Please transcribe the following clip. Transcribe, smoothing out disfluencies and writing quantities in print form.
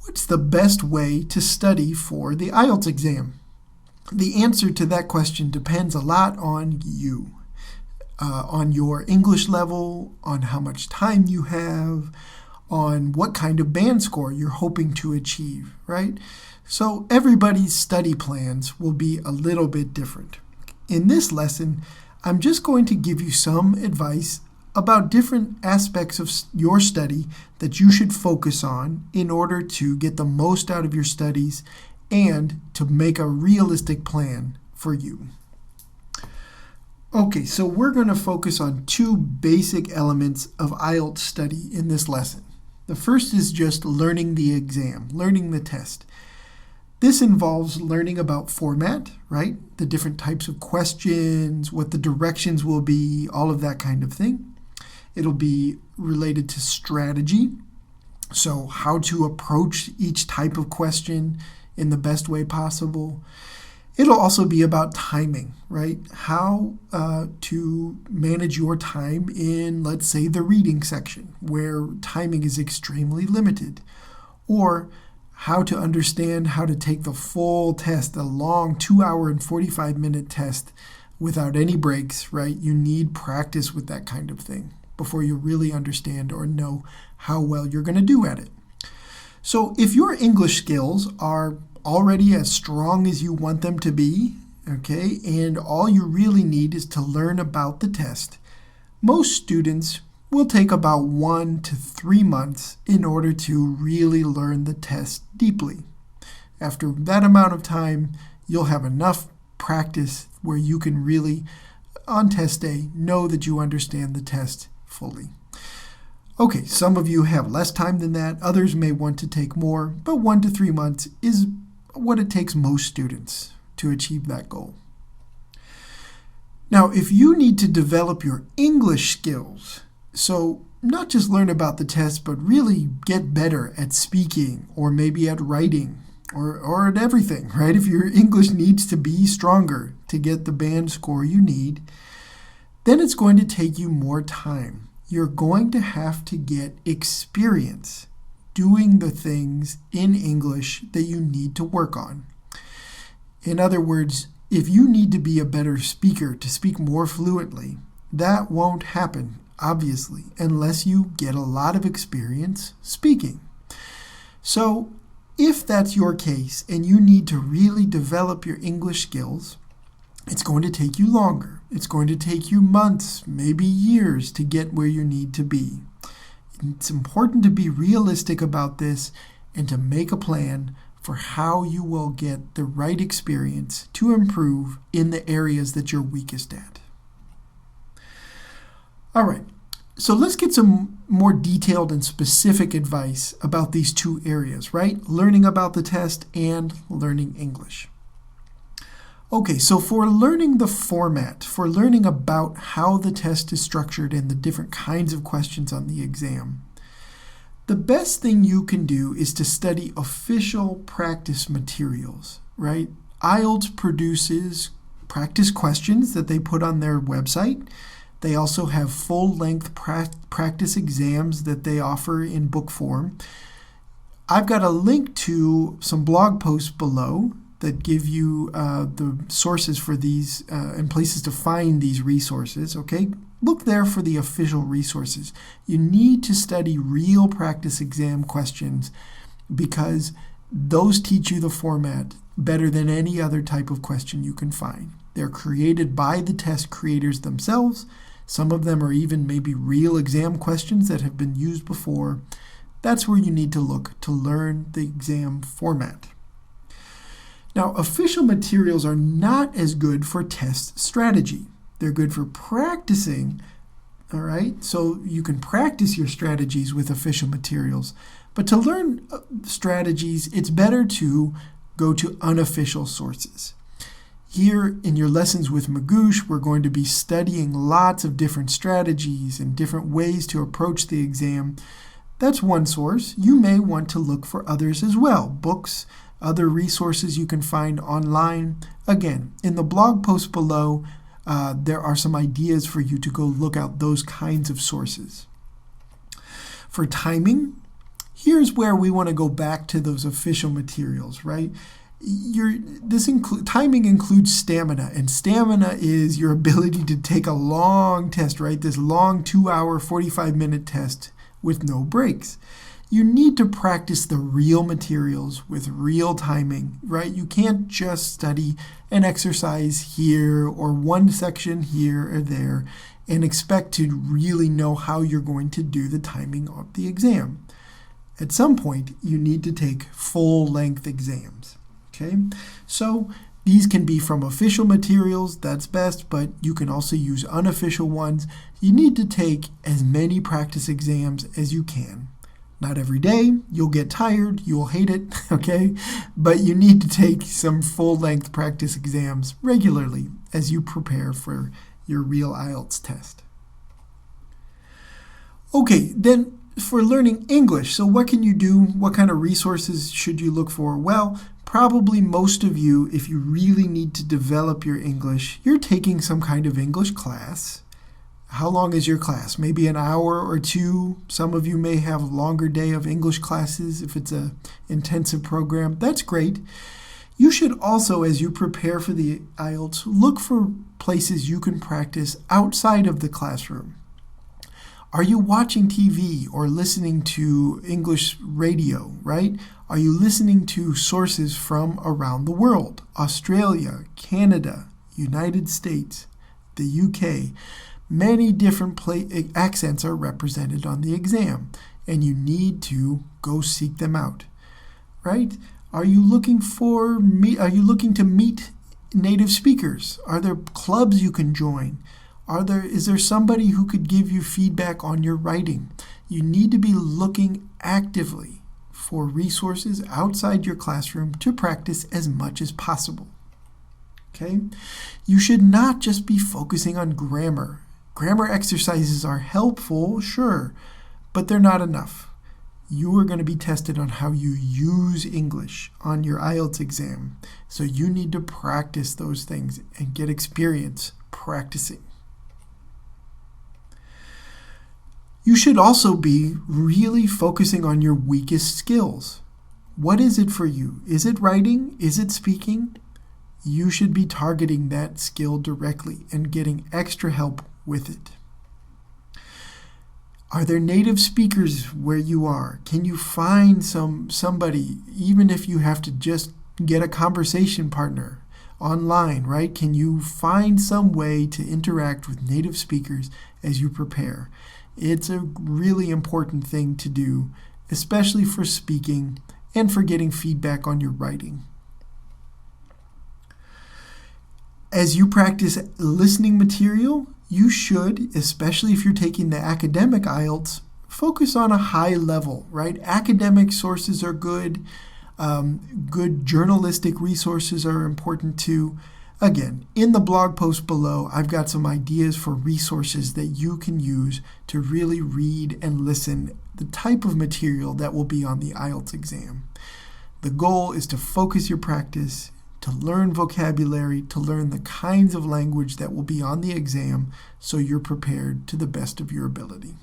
What's the best way to study for the IELTS exam? The answer to that question depends a lot on you, on your English level, on how much time you have, on what kind of band score you're hoping to achieve, right? So everybody's study plans will be a little bit different. In this lesson, I'm just going to give you some advice about different aspects of your study that you should focus on in order to get the most out of your studies and to make a realistic plan for you. Okay, so we're going to focus on two basic elements of IELTS study in this lesson. The first is just learning the exam, learning the test. This involves learning about format, right? The different types of questions, what the directions will be, all of that kind of thing. It'll be related to strategy, so how to approach each type of question in the best way possible. It'll also be about timing, right? How to manage your time in, let's say, the reading section, where timing is extremely limited, or how to understand how to take the full test, the long 2-hour and 45-minute test without any breaks, right? You need practice with that kind of thing before you really understand or know how well you're going to do at it. So if your English skills are already as strong as you want them to be, okay, and all you really need is to learn about the test, most students will take about 1 to 3 months in order to really learn the test deeply. After that amount of time, you'll have enough practice where you can really, on test day, know that you understand the test fully. Okay, some of you have less time than that. Others may want to take more, but 1 to 3 months is what it takes most students to achieve that goal. Now, if you need to develop your English skills, so not just learn about the test, but really get better at speaking or maybe at writing or at everything, right? If your English needs to be stronger to get the band score you need, then it's going to take you more time. You're going to have to get experience doing the things in English that you need to work on. In other words, if you need to be a better speaker to speak more fluently, that won't happen, obviously, unless you get a lot of experience speaking. So, if that's your case and you need to really develop your English skills, it's going to take you longer. It's going to take you months, maybe years to get where you need to be. It's important to be realistic about this and to make a plan for how you will get the right experience to improve in the areas that you're weakest at. All right, so let's get some more detailed and specific advice about these two areas, right? Learning about the test and learning English. Okay, so for learning the format, for learning about how the test is structured and the different kinds of questions on the exam, the best thing you can do is to study official practice materials, right? IELTS produces practice questions that they put on their website. They also have full-length practice exams that they offer in book form. I've got a link to some blog posts below that give you the sources for these and places to find these resources, okay? Look there for the official resources. You need to study real practice exam questions because those teach you the format better than any other type of question you can find. They're created by the test creators themselves. Some of them are even maybe real exam questions that have been used before. That's where you need to look to learn the exam format. Now, official materials are not as good for test strategy. They're good for practicing, all right? So you can practice your strategies with official materials. But to learn strategies, it's better to go to unofficial sources. Here in your lessons with Magoosh, we're going to be studying lots of different strategies and different ways to approach the exam. That's one source. You may want to look for others as well, books, other resources you can find online. Again, in the blog post below, there are some ideas for you to go look out those kinds of sources. For timing, here's where we want to go back to those official materials, right? Timing includes stamina, and stamina is your ability to take a long test, right? This long 2-hour, 45-minute test with no breaks. You need to practice the real materials with real timing, right? You can't just study an exercise here or one section here or there and expect to really know how you're going to do the timing of the exam. At some point, you need to take full-length exams. Okay, so these can be from official materials, that's best, but you can also use unofficial ones. You need to take as many practice exams as you can. Not every day, you'll get tired, you'll hate it, okay? But you need to take some full-length practice exams regularly as you prepare for your real IELTS test. Okay, then for learning English, so what can you do? What kind of resources should you look for? Well, probably most of you, if you really need to develop your English, you're taking some kind of English class. How long is your class? Maybe an hour or two. Some of you may have a longer day of English classes if it's an intensive program. That's great. You should also, as you prepare for the IELTS, look for places you can practice outside of the classroom. Are you watching TV or listening to English radio, right? Are you listening to sources from around the world? Australia, Canada, United States, the UK. Many different accents are represented on the exam, and you need to go seek them out, right? Are you looking to meet native speakers? Are there clubs you can join? Is there somebody who could give you feedback on your writing? You need to be looking actively for resources outside your classroom to practice as much as possible. Okay? You should not just be focusing on grammar. Grammar exercises are helpful, sure, but they're not enough. You are going to be tested on how you use English on your IELTS exam, so you need to practice those things and get experience practicing. You should also be really focusing on your weakest skills. What is it for you? Is it writing? Is it speaking? You should be targeting that skill directly and getting extra help with it. Are there native speakers where you are? Can you find somebody, even if you have to just get a conversation partner online, right? Can you find some way to interact with native speakers as you prepare? It's a really important thing to do, especially for speaking and for getting feedback on your writing. As you practice listening material, you should, especially if you're taking the academic IELTS, focus on a high level, right? Academic sources are good. Good journalistic resources are important too. Again, in the blog post below, I've got some ideas for resources that you can use to really read and listen the type of material that will be on the IELTS exam. The goal is to focus your practice, to learn vocabulary, to learn the kinds of language that will be on the exam so you're prepared to the best of your ability.